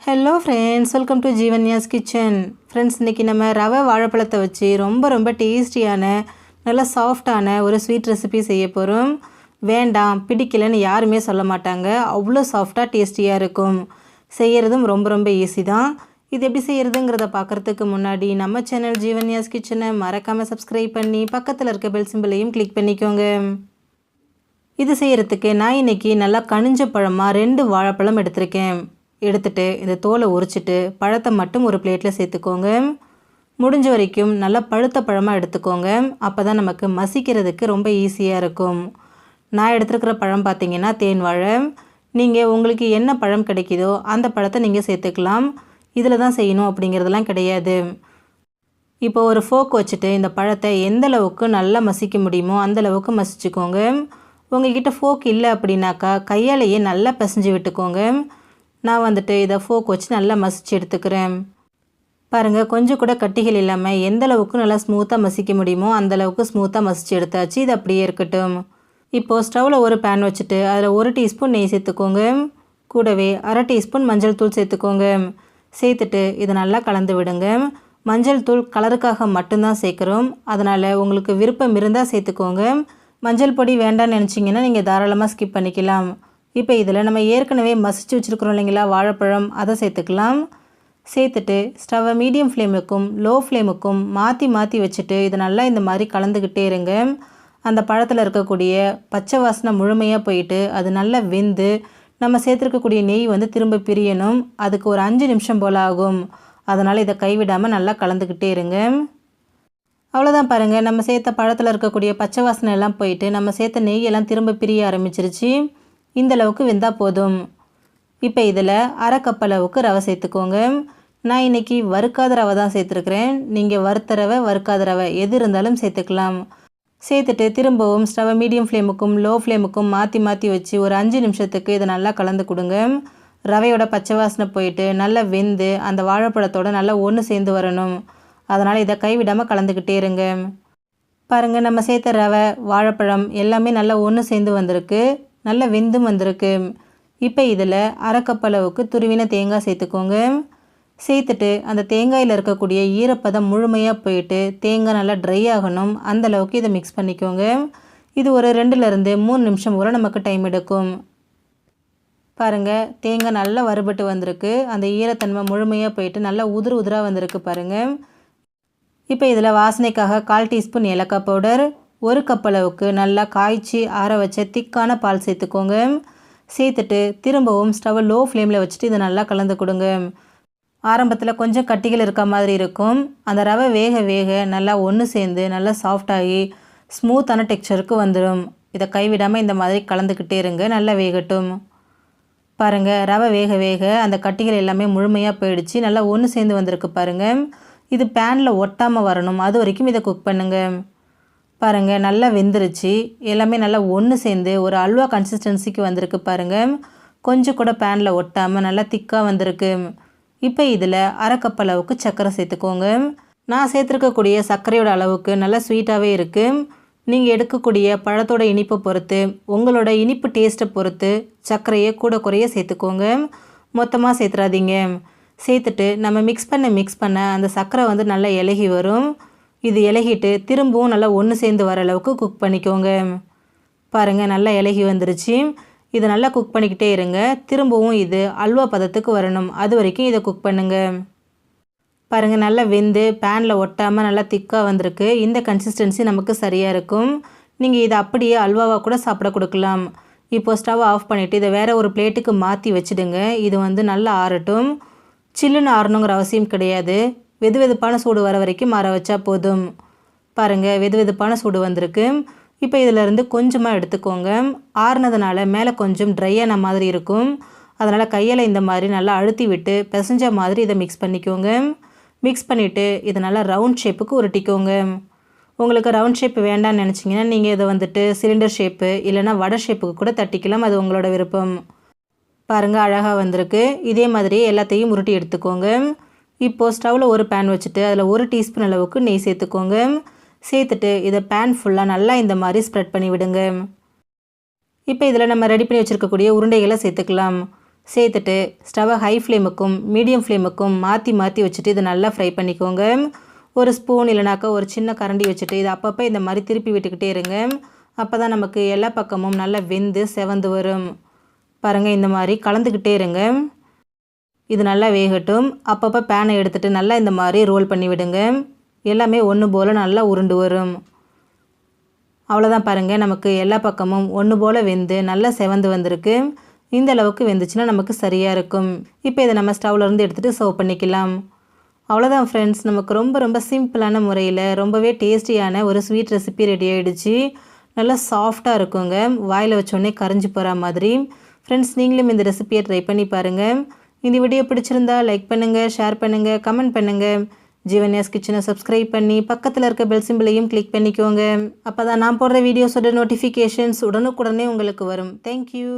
Hello friends, welcome to Jeevanya's kitchen. Friends, இன்றைக்கி நம்ம ரவை வாழைப்பழத்தை வச்சு ரொம்ப டேஸ்டியான நல்லா சாஃப்டான ஒரு ஸ்வீட் ரெசிபி செய்ய போகிறோம். வேண்டாம் பிடிக்கலன்னு யாருமே சொல்ல மாட்டாங்க. அவ்வளோ சாஃப்டாக டேஸ்டியாக இருக்கும். செய்கிறதும் ரொம்ப ஈஸி தான். இது எப்படி செய்கிறதுங்கிறத பார்க்குறதுக்கு முன்னாடி நம்ம சேனல் ஜீவன்யாஸ் கிச்சனை மறக்காமல் சப்ஸ்கிரைப் பண்ணி பக்கத்தில் இருக்க பெல் சிம்பிளையும் கிளிக் பண்ணிக்கோங்க. இது செய்கிறதுக்கு நான் இன்றைக்கி நல்லா கனிஞ்ச பழமாக 2 வாழைப்பழம் எடுத்துட்டு இந்த தோலை உரிச்சிட்டு பழத்தை மட்டும் ஒரு பிளேட்டில் சேர்த்துக்கோங்க. முடிஞ்ச வரைக்கும் நல்லா பழுத்த பழமாக எடுத்துக்கோங்க. அப்போ தான் நமக்கு மசிக்கிறதுக்கு ரொம்ப ஈஸியாக இருக்கும். நான் எடுத்துருக்கிற பழம் பார்த்திங்கன்னா தேன் வாழை. நீங்கள் உங்களுக்கு என்ன பழம் கிடைக்குதோ அந்த பழத்தை நீங்கள் சேர்த்துக்கலாம். இதில் தான் செய்யணும் அப்படிங்கிறதெல்லாம் கிடையாது. இப்போ ஒரு ஃபோக் வச்சுட்டு இந்த பழத்தை எந்த அளவுக்கு நல்லா மசிக்க முடியுமோ அந்தளவுக்கு மசிச்சுக்கோங்க. உங்கள்கிட்ட ஃபோக் இல்லை அப்படின்னாக்கா கையாலேயே நல்லா பிசைஞ்சு விட்டுக்கோங்க. நான் இதை ஃபோக் வச்சு நல்லா மசிச்சு எடுத்துக்கிறேன். பாருங்கள், கொஞ்சம் கூட கட்டிகள் இல்லாமல் எந்த அளவுக்கு நல்லா ஸ்மூத்தாக மசிக்க முடியுமோ அந்தளவுக்கு ஸ்மூத்தாக மசிச்சு எடுத்தாச்சு. இது அப்படியே இருக்கட்டும். இப்போது ஸ்டவ்வில் ஒரு பேன் வச்சுட்டு அதில் 1 டீஸ்பூன் நெய் சேர்த்துக்கோங்க. கூடவே 1/2 டீஸ்பூன் மஞ்சள் தூள் சேர்த்துக்கோங்க. சேர்த்துட்டு இதை நல்லா கலந்து விடுங்க. மஞ்சள் தூள் கலருக்காக மட்டும்தான் சேர்க்குறோம். அதனால் உங்களுக்கு விருப்பம் இருந்தால் சேர்த்துக்கோங்க. மஞ்சள் பொடி வேண்டான்னு நினச்சிங்கன்னா நீங்கள் தாராளமாக ஸ்கிப் பண்ணிக்கலாம். இப்போ இதில் நம்ம ஏற்கனவே மசிச்சு வச்சுருக்கிறோம் இல்லைங்களா வாழைப்பழம், அதை சேர்த்துக்கலாம். சேர்த்துட்டு ஸ்டவ்வை மீடியம் ஃப்ளேமுக்கும் லோ ஃப்ளேமுக்கும் மாற்றி வச்சுட்டு இதை நல்லா இந்த மாதிரி கலந்துக்கிட்டே இருங்க. அந்த பழத்தில் இருக்கக்கூடிய பச்சை வாசனை முழுமையாக போயிட்டு அது நல்லா வெந்து நம்ம சேர்த்துருக்கக்கூடிய நெய் திரும்ப பிரியணும். அதுக்கு ஒரு 5 நிமிஷம் போல் ஆகும். அதனால் இதை கைவிடாமல் நல்லா கலந்துக்கிட்டே இருங்க. அவ்வளோதான். பாருங்கள், நம்ம சேர்த்த பழத்தில் இருக்கக்கூடிய பச்சை வாசனை எல்லாம் போயிட்டு நம்ம சேர்த்த நெய் எல்லாம் திரும்ப பிரிய ஆரம்பிச்சிருச்சு. இந்த அளவுக்கு வெந்தால் போதும். இப்போ இதில் 1/2 கப் அளவுக்கு ரவை சேர்த்துக்கோங்க. நான் இன்றைக்கி வறுக்காத ரவை தான் சேர்த்துருக்குறேன். நீங்கள் வறுத்த ரவை வறுக்காத ரவை எது இருந்தாலும் சேர்த்துக்கலாம். சேர்த்துட்டு திரும்பவும் ஸ்டவ்வை மீடியம் ஃப்ளேமுக்கும் லோ ஃப்ளேமுக்கும் மாற்றி வச்சு ஒரு 5 நிமிஷத்துக்கு இதை நல்லா கலந்து கொடுங்க. ரவையோட பச்சை வாசனை போயிட்டு நல்லா வெந்து அந்த வாழைப்பழத்தோடு நல்லா ஒன்று சேர்ந்து வரணும். அதனால் இதை கைவிடாமல் கலந்துக்கிட்டே இருங்க. பாருங்கள், நம்ம சேர்த்த ரவை வாழைப்பழம் எல்லாமே நல்லா ஒன்று சேர்ந்து வந்திருக்கு. நல்லா வெந்தும் வந்திருக்கு. இப்போ இதில் 1/2 கப் அளவுக்கு துருவின தேங்காய் சேர்த்துக்கோங்க. சேர்த்துட்டு அந்த தேங்காயில் இருக்கக்கூடிய ஈரப்பதம் முழுமையாக போயிட்டு தேங்காய் நல்லா ட்ரை ஆகணும். அந்தளவுக்கு இதை மிக்ஸ் பண்ணிக்கோங்க. இது ஒரு 2லேருந்து 3 நிமிஷம் வரை நமக்கு டைம் எடுக்கும். பாருங்கள், தேங்காய் நல்லா வறுபட்டு வந்திருக்கு. அந்த ஈரத்தன்மை முழுமையாக போயிட்டு நல்லா உதிராக வந்திருக்கு பாருங்கள். இப்போ இதில் வாசனைக்காக 1/4 டீஸ்பூன் ஏலக்காய் பவுடர், 1 கப் அளவுக்கு நல்லா காய்ச்சி ஆற வச்ச திக்கான பால் சேர்த்துக்கோங்க. சேர்த்துட்டு திரும்பவும் ஸ்டவ் லோ ஃப்ளேமில் வச்சுட்டு இதை நல்லா கலந்து கொடுங்க. ஆரம்பத்தில் கொஞ்சம் கட்டிகள் இருக்க மாதிரி இருக்கும். அந்த ரவை வேக நல்லா ஒன்று சேர்ந்து நல்லா சாஃப்டாகி ஸ்மூத்தான டெக்ஸ்சருக்கு வந்துடும். இதை கைவிடாமல் இந்த மாதிரி கலந்துக்கிட்டே இருங்க. நல்லா வேகட்டும். பாருங்கள், ரவை வேக அந்த கட்டிகள் எல்லாமே முழுமையாக போயிடுச்சு. நல்லா ஒன்று சேர்ந்து வந்திருக்கு பாருங்கள். இது பேனில் ஒட்டாமல் வரணும். அது வரைக்கும் இதை குக் பண்ணுங்கள். பாருங்கள், நல்லா வெந்துருச்சு. எல்லாமே நல்லா ஒன்று சேர்ந்து ஒரு அல்வா கன்சிஸ்டன்சிக்கு வந்திருக்கு பாருங்கள். கொஞ்சம் கூட பேனில் ஒட்டாமல் நல்லா திக்காக வந்திருக்கு. இப்போ இதில் 1/2 கப் அளவுக்கு சர்க்கரை சேர்த்துக்கோங்க. நான் சேர்த்துருக்கக்கூடிய சர்க்கரையோட அளவுக்கு நல்லா ஸ்வீட்டாகவே இருக்குது. நீங்கள் எடுக்கக்கூடிய பழத்தோட இனிப்பை பொறுத்து உங்களோட இனிப்பு டேஸ்ட்டை பொறுத்து சர்க்கரையை கூட குறைய சேர்த்துக்கோங்க. மொத்தமாக சேர்த்துறாதீங்க. சேர்த்துட்டு நம்ம மிக்ஸ் பண்ண அந்த சர்க்கரை நல்லா இலகி வரும். இது இலகிட்டு திரும்பவும் நல்லா ஒன்று சேர்ந்து வர அளவுக்கு குக் பண்ணிக்கோங்க. பாருங்கள், நல்லா இலகி வந்துருச்சு. இதை நல்லா குக் பண்ணிக்கிட்டே இருங்க. திரும்பவும் இது அல்வா பதத்துக்கு வரணும். அது வரைக்கும் இதை குக் பண்ணுங்கள். பாருங்கள், நல்லா வெந்து பேனில் ஒட்டாமல் நல்லா திக்காக வந்திருக்கு. இந்த கன்சிஸ்டன்சி நமக்கு சரியாக இருக்கும். நீங்கள் இதை அப்படியே அல்வாவாக கூட சாப்பிட கொடுக்கலாம். இப்போது ஸ்டவ் ஆஃப் பண்ணிவிட்டு இதை வேறு ஒரு பிளேட்டுக்கு மாற்றி வச்சுடுங்க. இது நல்லா ஆறட்டும். சில்லுன்னு ஆறணுங்கிற அவசியம் கிடையாது. வெதுவெதுப்பான சூடு வர வரைக்கும் மாற வச்சா போதும். பாருங்கள், வெதுவெதுப்பான சூடு வந்திருக்கு. இப்போ இதிலேருந்து கொஞ்சமாக எடுத்துக்கோங்க. ஆறுனதுனால மேலே கொஞ்சம் ட்ரையான மாதிரி இருக்கும். அதனால் கையால் இந்த மாதிரி நல்லா அழுத்தி விட்டு பிசைஞ்ச மாதிரி இதை மிக்ஸ் பண்ணிக்கோங்க. மிக்ஸ் பண்ணிவிட்டு இதை நல்லா ரவுண்ட் ஷேப்புக்கு உருட்டிக்கோங்க. உங்களுக்கு ரவுண்ட் ஷேப் வேண்டான்னு நினச்சிங்கன்னா நீங்கள் இதை சிலிண்டர் ஷேப்பு இல்லைனா வடை ஷேப்புக்கு கூட தட்டிக்கலாம். அது உங்களோட விருப்பம். பாருங்கள், அழகாக வந்திருக்கு. இதே மாதிரி எல்லாத்தையும் உருட்டி எடுத்துக்கோங்க. இப்போது ஸ்டவ்வில் ஒரு பேன் வச்சுட்டு அதில் 1 டீஸ்பூன் அளவுக்கு நெய் சேர்த்துக்கோங்க. சேர்த்துட்டு இதை பேன் ஃபுல்லாக நல்லா இந்த மாதிரி ஸ்ப்ரெட் பண்ணி விடுங்க. இப்போ இதில் நம்ம ரெடி பண்ணி வச்சுருக்கக்கூடிய உருண்டைகளை சேர்த்துக்கலாம். சேர்த்துட்டு ஸ்டவ்வை ஹை ஃப்ளேமுக்கும் மீடியம் ஃப்ளேமுக்கும் மாற்றி மாற்றி வச்சுட்டு இதை நல்லா ஃப்ரை பண்ணிக்கோங்க. ஒரு ஸ்பூன் இல்லைனாக்கா ஒரு சின்ன கரண்டி வச்சுட்டு இதை அப்பப்போ இந்த மாதிரி திருப்பி விட்டுக்கிட்டே இருங்க. அப்போ தான் நமக்கு எல்லா பக்கமும் நல்லா வெந்து செவந்து வரும். பாருங்கள், இந்த மாதிரி கலந்துக்கிட்டே இருங்க. இது நல்லா வேகட்டும். அப்பப்போ பேனை எடுத்துகிட்டு நல்லா இந்த மாதிரி ரோல் பண்ணி விடுங்க. எல்லாமே ஒன்று போல் நல்லா உருண்டு வரும். அவ்வளோதான் பாருங்கள், நமக்கு எல்லா பக்கமும் ஒன்று போல் வெந்து நல்லா செவந்து வந்திருக்கு. இந்த அளவுக்கு வெந்துச்சுன்னா நமக்கு சரியாக இருக்கும். இப்போ இதை நம்ம ஸ்டவ்லேருந்து எடுத்துகிட்டு சர்வ் பண்ணிக்கலாம். அவ்வளோதான் ஃப்ரெண்ட்ஸ், நமக்கு ரொம்ப ரொம்ப சிம்பிளான முறையில் ரொம்பவே டேஸ்டியான ஒரு ஸ்வீட் ரெசிபி ரெடி ஆகிடுச்சு. நல்லா சாஃப்டாக இருக்குங்க, வாயில் வச்சோடனே கரைஞ்சி போகிற மாதிரி. ஃப்ரெண்ட்ஸ், நீங்களும் இந்த ரெசிபியை ட்ரை பண்ணி பாருங்கள். இந்த வீடியோ பிடிச்சிருந்தா லைக் பண்ணுங்கள், ஷேர் பண்ணுங்கள், கமெண்ட் பண்ணுங்கள். ஜீவன்யாஸ் கிச்சனை சப்ஸ்கிரைப் பண்ணி பக்கத்தில் இருக்க பெல் சிம்பிளையும் கிளிக் பண்ணிக்கோங்க. அப்போ தான் நான் போடுற வீடியோஸோட நோட்டிஃபிகேஷன்ஸ் உடனுக்குடனே உங்களுக்கு வரும். தேங்க்யூ.